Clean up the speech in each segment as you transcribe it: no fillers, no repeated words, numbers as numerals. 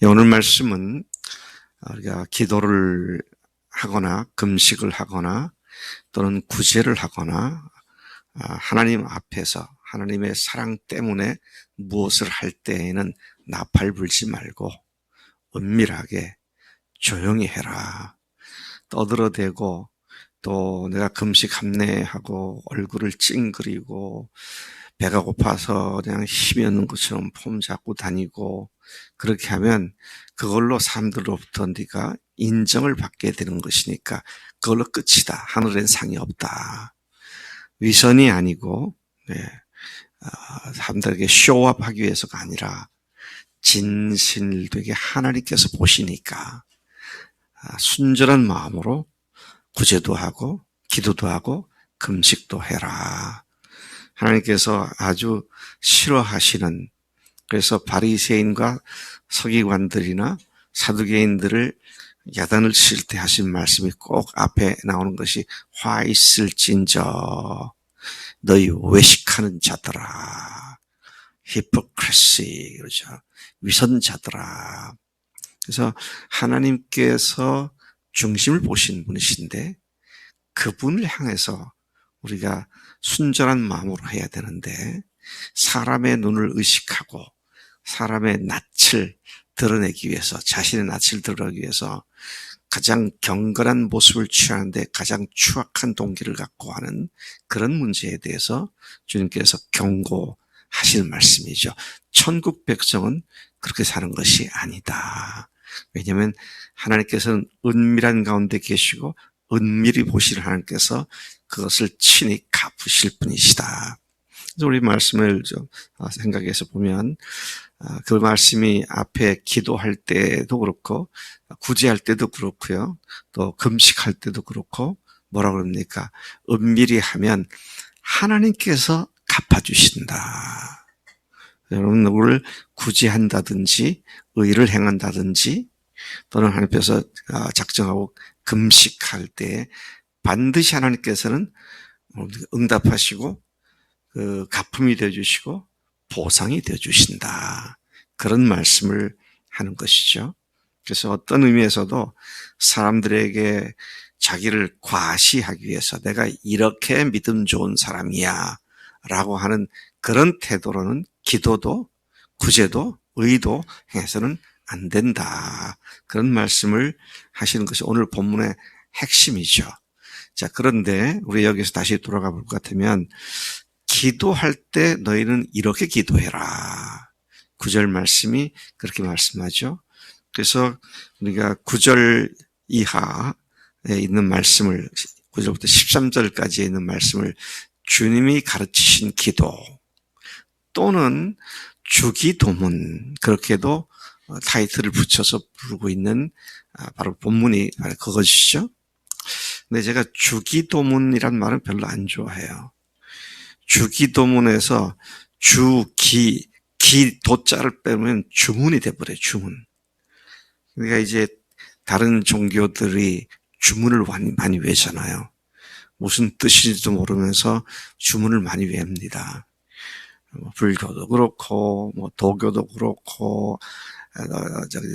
오늘 말씀은 우리가 기도를 하거나 금식을 하거나 또는 구제를 하거나 하나님 앞에서 하나님의 사랑 때문에 무엇을 할 때에는 나팔 불지 말고 은밀하게 조용히 해라. 떠들어대고 또 내가 금식 합례하고 얼굴을 찡그리고 배가 고파서 그냥 힘이 없는 것처럼 폼 잡고 다니고 그렇게 하면 그걸로 사람들로부터 네가 인정을 받게 되는 것이니까 그걸로 끝이다. 하늘엔 상이 없다. 위선이 아니고 사람들에게 쇼업하기 위해서가 아니라 진실되게 하나님께서 보시니까 순전한 마음으로 구제도 하고 기도도 하고 금식도 해라. 하나님께서 아주 싫어하시는, 그래서 바리새인과 서기관들이나 사두개인들을 야단을 칠 때 하신 말씀이 꼭 앞에 나오는 것이 화 있을진저 너희 외식하는 자들아, 히포크레시, 그러죠. 위선자들아. 그래서 하나님께서 중심을 보신 분이신데 그분을 향해서 우리가 순전한 마음으로 해야 되는데 사람의 눈을 의식하고 사람의 낯을 드러내기 위해서, 자신의 낯을 드러내기 위해서 가장 경건한 모습을 취하는데 가장 추악한 동기를 갖고 하는 그런 문제에 대해서 주님께서 경고하실 말씀이죠. 천국 백성은 그렇게 사는 것이 아니다. 왜냐하면 하나님께서는 은밀한 가운데 계시고 은밀히 보시는 하나님께서 그것을 친히 갚으실 분이시다. 그래서 우리 말씀을 좀 생각해서 보면 그 말씀이 앞에 기도할 때도 그렇고 구제할 때도 그렇고요. 또 금식할 때도 그렇고 뭐라 그럽니까? 은밀히 하면 하나님께서 갚아주신다. 여러분 누구를 구제한다든지 의를 행한다든지 또는 하나님께서 작정하고 금식할 때 반드시 하나님께서는 응답하시고 그 가품이 되어주시고 보상이 되어주신다. 그런 말씀을 하는 것이죠. 그래서 어떤 의미에서도 사람들에게 자기를 과시하기 위해서 내가 이렇게 믿음 좋은 사람이야 라고 하는 그런 태도로는 기도도 구제도 의도 행해서는 안 된다. 그런 말씀을 하시는 것이 오늘 본문의 핵심이죠. 자, 그런데 우리 여기서 다시 돌아가 볼 것 같으면 기도할 때 너희는 이렇게 기도해라. 9절 말씀이 그렇게 말씀하죠. 그래서 우리가 9절 이하에 있는 말씀을 9절부터 13절까지에 있는 말씀을 주님이 가르치신 기도 또는 주기도문, 그렇게도 타이틀을 붙여서 부르고 있는 바로 본문이 그것이죠. 근데 제가 주기도문이란 말은 별로 안 좋아해요. 주기도문에서 도자를 빼면 주문이 돼버려요. 주문. 그러니까 이제 다른 종교들이 주문을 많이 외잖아요. 무슨 뜻인지도 모르면서 주문을 많이 외웁니다. 불교도 그렇고, 도교도 그렇고,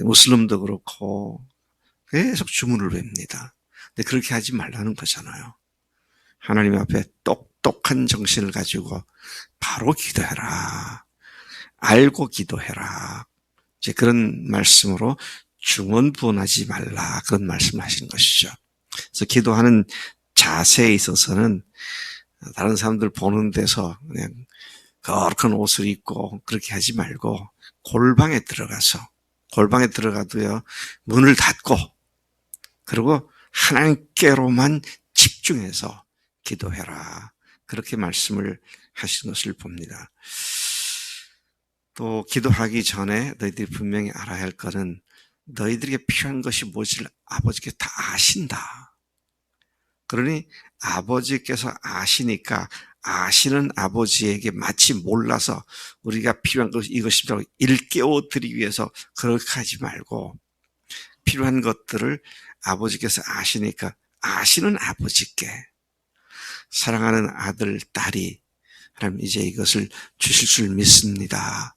무슬림도 그렇고, 계속 주문을 외웁니다. 근데 그렇게 하지 말라는 거잖아요. 하나님 앞에 똑똑한 정신을 가지고 바로 기도해라. 알고 기도해라. 이제 그런 말씀으로 중언부언하지 말라. 그런 말씀을 하신 것이죠. 그래서 기도하는 자세에 있어서는 다른 사람들 보는 데서 그냥 거룩한 옷을 입고 그렇게 하지 말고 골방에 들어가도요, 문을 닫고 그리고 하나님께로만 집중해서 기도해라. 그렇게 말씀을 하신 것을 봅니다. 또 기도하기 전에 너희들이 분명히 알아야 할 것은 너희들에게 필요한 것이 무엇을 아버지께 다 아신다. 그러니 아버지께서 아시니까 아시는 아버지에게 마치 몰라서 우리가 필요한 것이 이것이라고 일깨워 드리기 위해서 그렇게 하지 말고 필요한 것들을 아버지께서 아시니까 아시는 아버지께 사랑하는 아들, 딸이 하나님 이제 이것을 주실 줄 믿습니다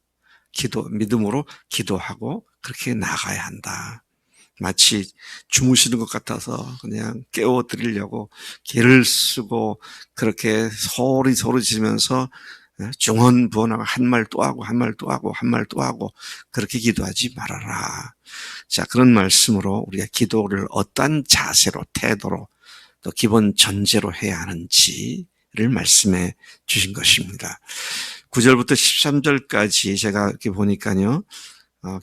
믿음으로 기도하고 그렇게 나가야 한다. 마치 주무시는 것 같아서 그냥 깨워드리려고 기를 쓰고 그렇게 소리 지르면서 중언부언하고 한 말 또 하고 한 말 또 하고 한 말 또 하고 그렇게 기도하지 말아라. 자, 그런 말씀으로 우리가 기도를 어떤 자세로 태도로 또 기본 전제로 해야 하는지를 말씀해 주신 것입니다. 9절부터 13절까지 제가 이렇게 보니까요.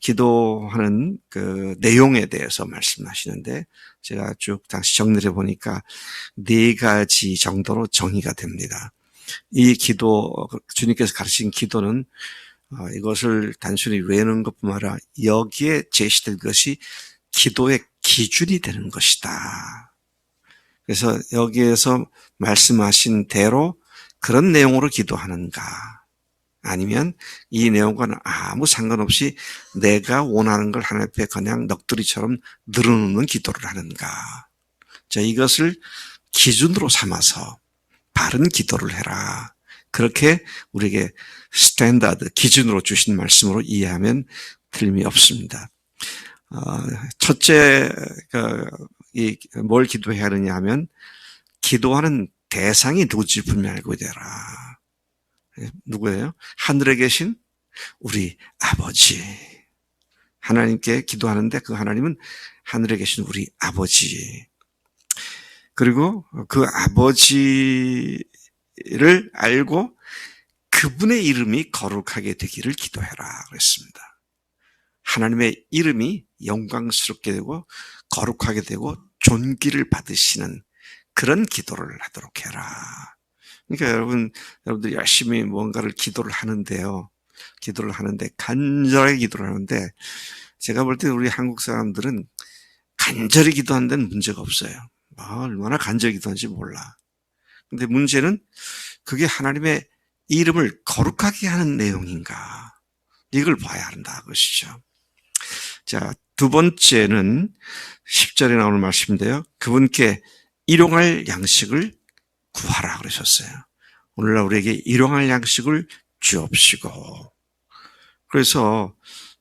기도하는 그 내용에 대해서 말씀하시는데 제가 쭉 다시 정리를 해보니까 4가지 정도로 정의가 됩니다. 이 기도, 주님께서 가르친 기도는 이것을 단순히 외우는 것뿐만 아니라 여기에 제시된 것이 기도의 기준이 되는 것이다. 그래서 여기에서 말씀하신 대로 그런 내용으로 기도하는가, 아니면 이 내용과는 아무 상관없이 내가 원하는 걸 하나님 앞에 그냥 넋두리처럼 늘어놓는 기도를 하는가. 자, 이것을 기준으로 삼아서 바른 기도를 해라. 그렇게 우리에게 스탠다드, 기준으로 주신 말씀으로 이해하면 틀림이 없습니다. 첫째, 뭘 기도해야 하느냐 하면 기도하는 대상이 누구지 분명히 알고 되라. 누구예요? 하늘에 계신 우리 아버지. 하나님께 기도하는데 그 하나님은 하늘에 계신 우리 아버지. 그리고 그 아버지를 알고 그분의 이름이 거룩하게 되기를 기도해라 그랬습니다. 하나님의 이름이 영광스럽게 되고 거룩하게 되고 존귀를 받으시는 그런 기도를 하도록 해라. 그러니까 여러분들 열심히 뭔가를 기도를 하는데요. 기도를 하는데 간절하게 기도를 하는데 제가 볼 때 우리 한국 사람들은 간절히 기도하는 데는 문제가 없어요. 얼마나 간절히 기도하는지 몰라. 근데 문제는 그게 하나님의 이름을 거룩하게 하는 내용인가. 이걸 봐야 한다 그것이죠. 자, 두 번째는 10절에 나오는 말씀인데요. 그분께 일용할 양식을 구하라 그러셨어요. 오늘날 우리에게 일용할 양식을 주옵시고. 그래서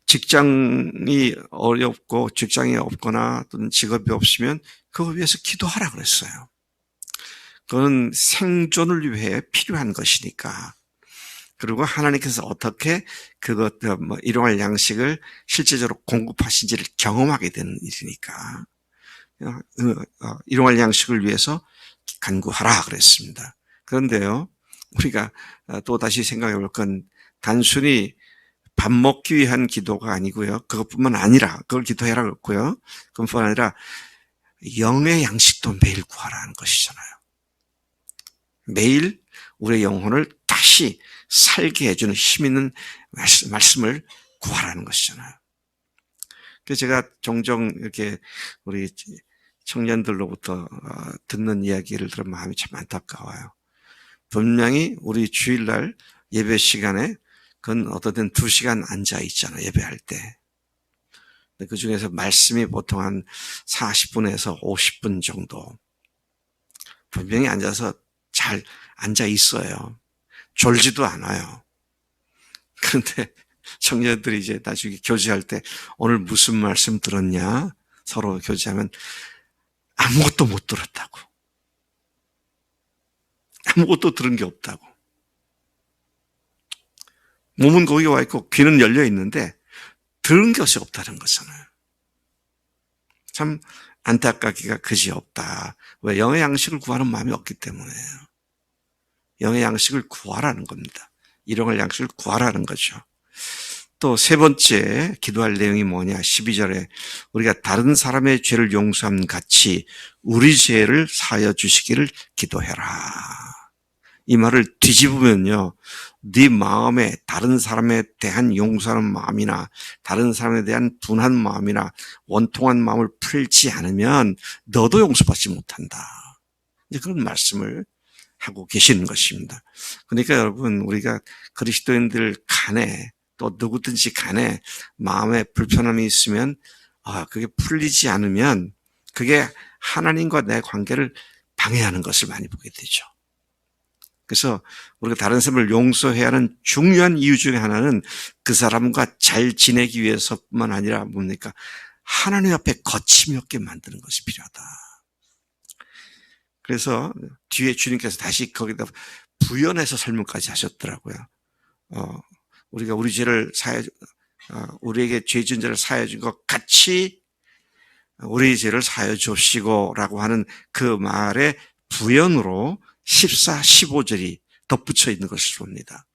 직장이 어렵고 직장이 없거나 또는 직업이 없으면 그거 위해서 기도하라 그랬어요. 그건 생존을 위해 필요한 것이니까. 그리고 하나님께서 어떻게 일용할 양식을 실제적으로 공급하신지를 경험하게 되는 일이니까. 일용할 양식을 위해서 간구하라 그랬습니다. 그런데요, 우리가 또 다시 생각해 볼 건 단순히 밥 먹기 위한 기도가 아니고요. 그것뿐만 아니라 그걸 기도해라 그렇고요. 그것뿐만 아니라 영의 양식도 매일 구하라는 것이잖아요. 매일 우리의 영혼을 다시 살게 해주는 힘 있는 말씀을 구하라는 것이잖아요. 그래서 제가 종종 이렇게 우리 청년들로부터 듣는 이야기를 들으면 마음이 참 안타까워요. 분명히 우리 주일날 예배 시간에 그건 어떤 2시간 앉아 있잖아요. 예배할 때. 그 중에서 말씀이 보통 한 40분에서 50분 정도 분명히 앉아서 잘 앉아 있어요. 졸지도 않아요. 그런데 청년들이 이제 나중에 교제할 때 오늘 무슨 말씀 들었냐? 서로 교제하면 아무것도 못 들었다고. 아무것도 들은 게 없다고. 몸은 거기 와 있고 귀는 열려 있는데 들은 것이 없다는 거잖아요. 참 안타깝기가 그지없다. 왜? 영의 양식을 구하는 마음이 없기 때문에요. 영의 양식을 구하라는 겁니다. 일용할 양식을 구하라는 거죠. 또 세 번째 기도할 내용이 뭐냐? 12절에 우리가 다른 사람의 죄를 용서함 같이 우리 죄를 사하여 주시기를 기도해라. 이 말을 뒤집으면요, 네 마음에 다른 사람에 대한 용서하는 마음이나 다른 사람에 대한 분한 마음이나 원통한 마음을 풀지 않으면 너도 용서받지 못한다. 이제 그런 말씀을 하고 계시는 것입니다. 그러니까 여러분, 우리가 그리스도인들 간에 또 누구든지 간에 마음에 불편함이 있으면 그게 풀리지 않으면 그게 하나님과 내 관계를 방해하는 것을 많이 보게 되죠. 그래서 우리가 다른 사람을 용서해야 하는 중요한 이유 중에 하나는 그 사람과 잘 지내기 위해서뿐만 아니라 뭡니까? 하나님 앞에 거침이 없게 만드는 것이 필요하다. 그래서 뒤에 주님께서 다시 거기다 부연해서 설명까지 하셨더라고요. 우리가 우리 죄를 우리에게 죄 지은 죄를 사하여 준 것 같이 우리 죄를 사하여 줍시고라고 하는 그 말의 부연으로 14, 15절이 덧붙여 있는 것을 봅니다.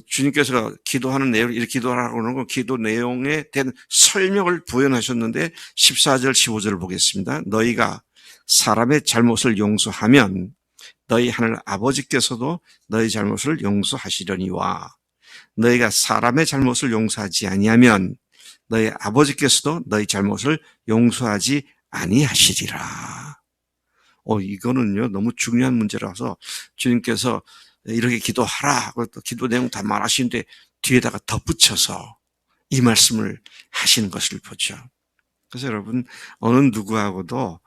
주님께서 기도하는 내용을 이렇게 기도하라고 하는 건 기도 내용에 대한 설명을 부연하셨는데 14절, 15절을 보겠습니다. 너희가 사람의 잘못을 용서하면 너희 하늘 아버지께서도 너희 잘못을 용서하시려니와 너희가 사람의 잘못을 용서하지 아니하면 너희 아버지께서도 너희 잘못을 용서하지 아니하시리라. 이거는요 너무 중요한 문제라서 주님께서 이렇게 기도하라 또 기도 내용 다 말하시는데 뒤에다가 덧붙여서 이 말씀을 하시는 것을 보죠. 그래서 여러분 어느 누구하고도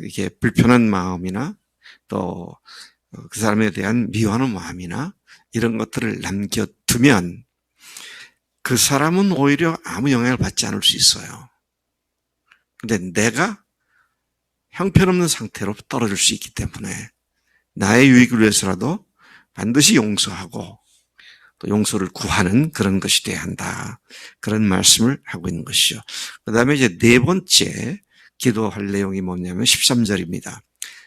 이게 불편한 마음이나 또 그 사람에 대한 미워하는 마음이나 이런 것들을 남겨두면 그 사람은 오히려 아무 영향을 받지 않을 수 있어요. 근데 내가 형편없는 상태로 떨어질 수 있기 때문에 나의 유익을 위해서라도 반드시 용서하고 또 용서를 구하는 그런 것이 돼야 한다. 그런 말씀을 하고 있는 것이죠. 그 다음에 이제 네 번째 기도할 내용이 뭐냐면 13절입니다.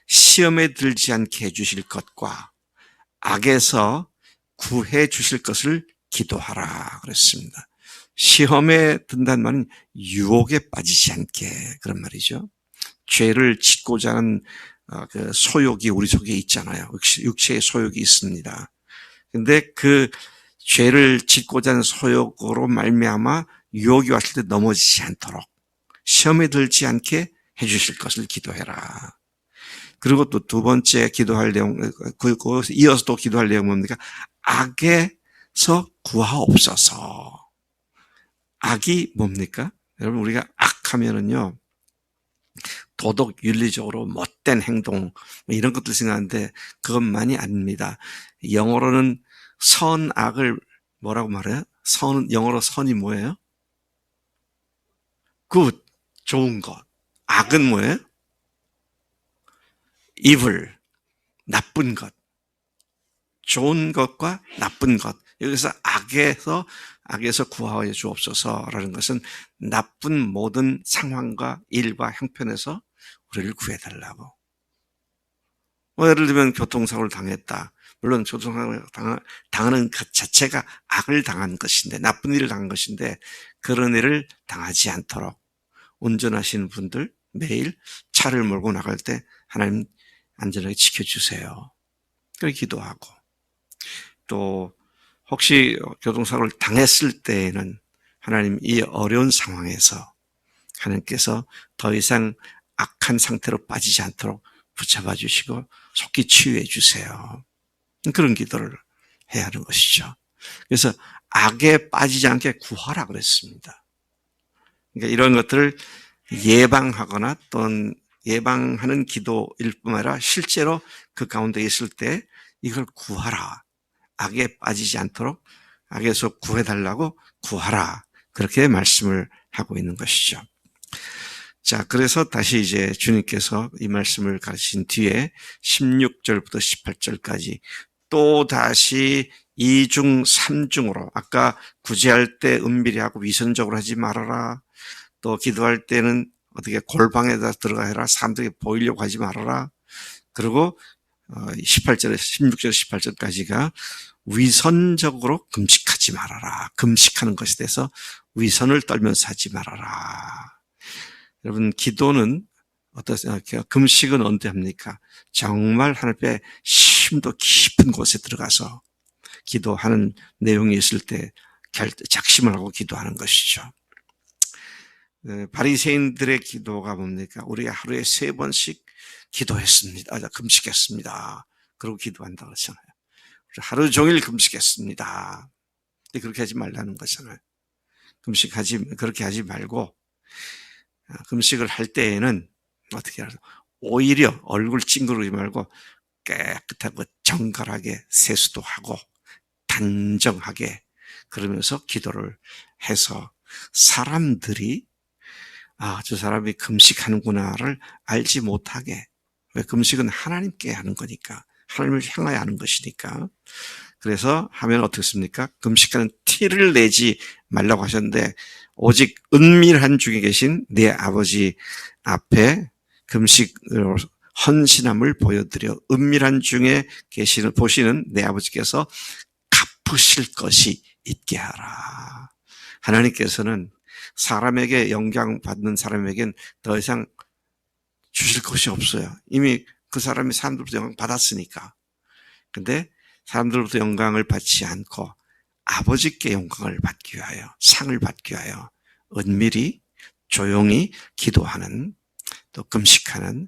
시험에 들지 않게 해주실 것과 악에서 구해 주실 것을 기도하라 그랬습니다. 시험에 든다는 말은 유혹에 빠지지 않게 그런 말이죠. 죄를 짓고자 하는 그 소욕이 우리 속에 있잖아요. 육체의 소욕이 있습니다. 근데 그 죄를 짓고자 하는 소욕으로 말미암아 유혹이 왔을 때 넘어지지 않도록 시험에 들지 않게 해주실 것을 기도해라. 그리고 또 두 번째 기도할 내용, 이어서 또 기도할 내용은 뭡니까? 악에서 구하옵소서. 악이 뭡니까? 여러분 우리가 악하면은요 도덕 윤리적으로 못된 행동 이런 것들 생각하는데 그것만이 아닙니다. 영어로는 선악을 뭐라고 말해요? 영어로 선이 뭐예요? good, 좋은 것. 악은 뭐예요? evil, 나쁜 것. 좋은 것과 나쁜 것. 여기서 악에서 구하여 주옵소서라는 것은 나쁜 모든 상황과 일과 형편에서 우리를 구해달라고. 예를 들면 교통사고를 당했다. 물론 교통사고를 당하는 것 자체가 악을 당한 것인데 나쁜 일을 당한 것인데 그런 일을 당하지 않도록 운전하시는 분들 매일 차를 몰고 나갈 때 하나님 안전하게 지켜주세요. 그렇게 기도하고 또 혹시 교통사고를 당했을 때에는 하나님 이 어려운 상황에서 하나님께서 더 이상 악한 상태로 빠지지 않도록 붙잡아 주시고 속히 치유해 주세요. 그런 기도를 해야 하는 것이죠. 그래서 악에 빠지지 않게 구하라 그랬습니다. 그러니까 이런 것들을 예방하거나 또는 예방하는 기도일 뿐만 아니라 실제로 그 가운데 있을 때 이걸 구하라. 악에 빠지지 않도록 악에서 구해달라고 구하라. 그렇게 말씀을 하고 있는 것이죠. 자, 그래서 다시 이제 주님께서 이 말씀을 가르친 뒤에 16절부터 18절까지 또 다시 2중 3중으로 아까 구제할 때 은밀히 하고 위선적으로 하지 말아라. 또 기도할 때는 어떻게 골방에다 들어가 해라. 사람들에게 보이려고 하지 말아라. 그리고 16절, 18절까지가 위선적으로 금식하지 말아라. 금식하는 것에 대해서 위선을 떨면서 하지 말아라. 여러분 기도는 어떠세요? 금식은 언제 합니까? 정말 하나님 앞에 심도 깊은 곳에 들어가서 기도하는 내용이 있을 때 작심을 하고 기도하는 것이죠. 바리새인들의 기도가 뭡니까? 우리가 하루에 3번씩 기도했습니다. 금식했습니다. 그러고 기도한다고 그러잖아요. 하루 종일 금식했습니다. 그렇게 하지 말라는 거잖아요. 그렇게 하지 말고 금식을 할 때에는 어떻게 하죠? 오히려 얼굴 찡그리지 말고 깨끗하고 정갈하게 세수도 하고 단정하게 그러면서 기도를 해서 사람들이 저 사람이 금식하는구나를 알지 못하게. 왜? 금식은 하나님께 하는 거니까. 하나님을 향하여 하는 것이니까. 그래서 하면 어떻습니까? 금식하는 티를 내지 말라고 하셨는데 오직 은밀한 중에 계신 내 아버지 앞에 금식으로 헌신함을 보여드려 은밀한 중에 보시는 내 아버지께서 갚으실 것이 있게 하라. 하나님께서는 사람에게 영향 받는 사람에겐 더 이상 주실 것이 없어요. 이미 그 사람이 사람들로부터 영향 받았으니까. 근데 사람들로부터 영광을 받지 않고 아버지께 영광을 받기 위하여, 상을 받기 위하여 은밀히 조용히 기도하는, 또 금식하는,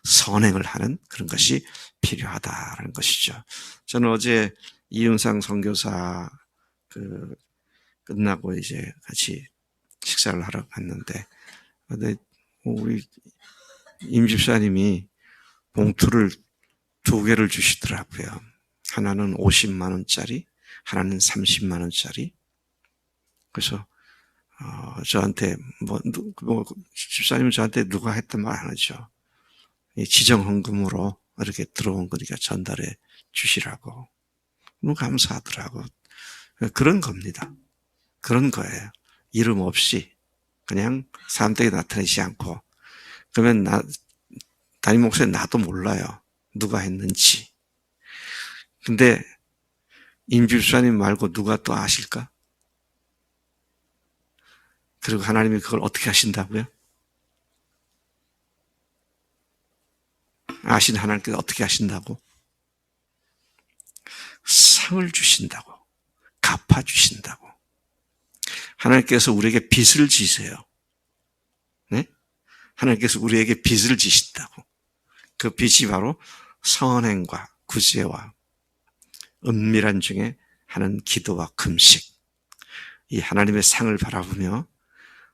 선행을 하는 그런 것이 필요하다라는 것이죠. 저는 어제 이윤상 선교사 끝나고 이제 같이 식사를 하러 갔는데, 근데 우리 임 집사님이 봉투를 2개를 주시더라고요. 하나는 50만 원짜리, 하나는 30만 원짜리. 그래서 저한테 집사님은 저한테 누가 했던 말 안 하죠. 지정헌금으로 이렇게 들어온 거니까 전달해 주시라고. 너무 감사하더라고. 그런 겁니다. 그런 거예요. 이름 없이 그냥 사람들에게 나타내지 않고. 그러면 담임 목사님 나도 몰라요. 누가 했는지. 근데 임집사님 말고 누가 또 아실까? 그리고 하나님이 그걸 어떻게 하신다고요? 아신 하나님께서 어떻게 하신다고? 상을 주신다고. 갚아주신다고. 하나님께서 우리에게 빚을 지세요. 네? 하나님께서 우리에게 빚을 지신다고. 그 빚이 바로 선행과 구제와 은밀한 중에 하는 기도와 금식. 이 하나님의 상을 바라보며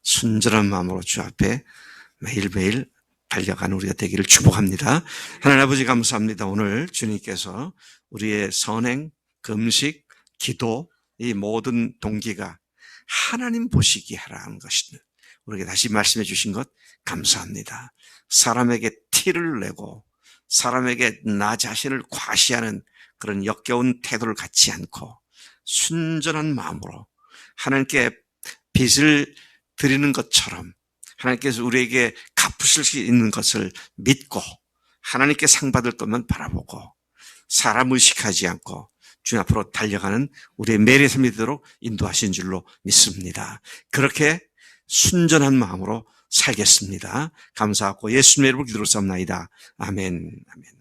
순전한 마음으로 주 앞에 매일매일 달려가는 우리가 되기를 축복합니다. 하나님 아버지 감사합니다. 오늘 주님께서 우리의 선행, 금식, 기도 이 모든 동기가 하나님 보시기에 하라는 것입니다. 우리에게 다시 말씀해 주신 것 감사합니다. 사람에게 티를 내고 사람에게 나 자신을 과시하는 그런 역겨운 태도를 갖지 않고 순전한 마음으로 하나님께 빚을 드리는 것처럼 하나님께서 우리에게 갚으실 수 있는 것을 믿고 하나님께 상 받을 것만 바라보고 사람 의식하지 않고 주님 앞으로 달려가는 우리의 매일의 삶이 되도록 인도하신 줄로 믿습니다. 그렇게 순전한 마음으로 살겠습니다. 감사하고 예수님의 이름으로 기도로 삼나이다. 아멘. 아멘.